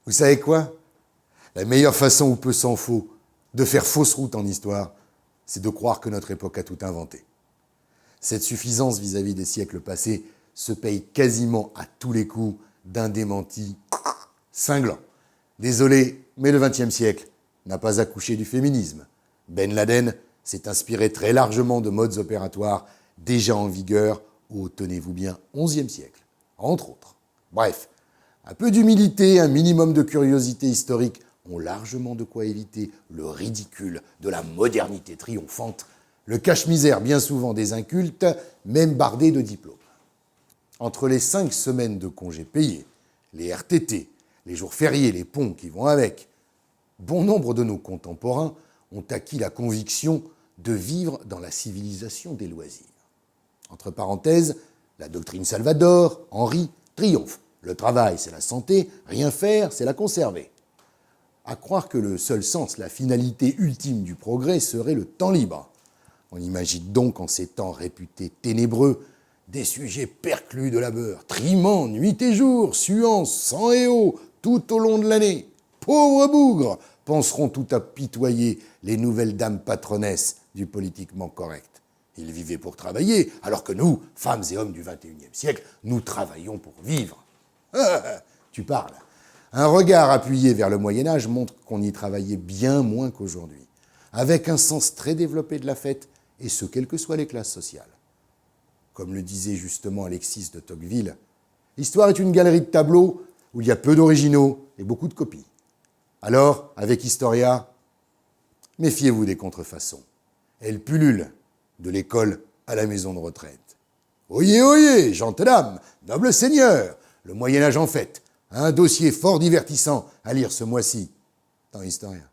Vous savez quoi? La meilleure façon où peu s'en faut de faire fausse route en histoire, c'est de croire que notre époque a tout inventé. Cette suffisance vis-à-vis des siècles passés se paye quasiment à tous les coups d'un démenti cinglant. Désolé, mais le XXe siècle n'a pas accouché du féminisme. Ben Laden s'est inspiré très largement de modes opératoires déjà en vigueur au, tenez-vous bien, XIe siècle, entre autres. Bref, un peu d'humilité, un minimum de curiosité historique ont largement de quoi éviter le ridicule de la modernité triomphante, le cache-misère bien souvent des incultes, même bardés de diplômes. Entre les 5 semaines de congés payés, les RTT, les jours fériés, les ponts qui vont avec, bon nombre de nos contemporains ont acquis la conviction de vivre dans la civilisation des loisirs. Entre parenthèses, la doctrine Salvador, Henri, triomphe. Le travail, c'est la santé, rien faire, c'est la conserver. À croire que le seul sens, la finalité ultime du progrès serait le temps libre. On imagine donc en ces temps réputés ténébreux des sujets perclus de labeur, trimant nuit et jour, suant sang et eau tout au long de l'année. Pauvres bougres, penseront tout apitoyer les nouvelles dames patronesses du politiquement correct. Ils vivaient pour travailler, alors que nous, femmes et hommes du XXIe siècle, nous travaillons pour vivre. Tu parles. Un regard appuyé vers le Moyen-Âge montre qu'on y travaillait bien moins qu'aujourd'hui, avec un sens très développé de la fête, et ce, quelles que soient les classes sociales. Comme le disait justement Alexis de Tocqueville, l'histoire est une galerie de tableaux où il y a peu d'originaux et beaucoup de copies. Alors, avec Historia, méfiez-vous des contrefaçons. Elles pullulent de l'école à la maison de retraite. Oyez, oyez, gentilhomme, noble seigneur, le Moyen-Âge en fête, un dossier fort divertissant à lire ce mois-ci dans Historia.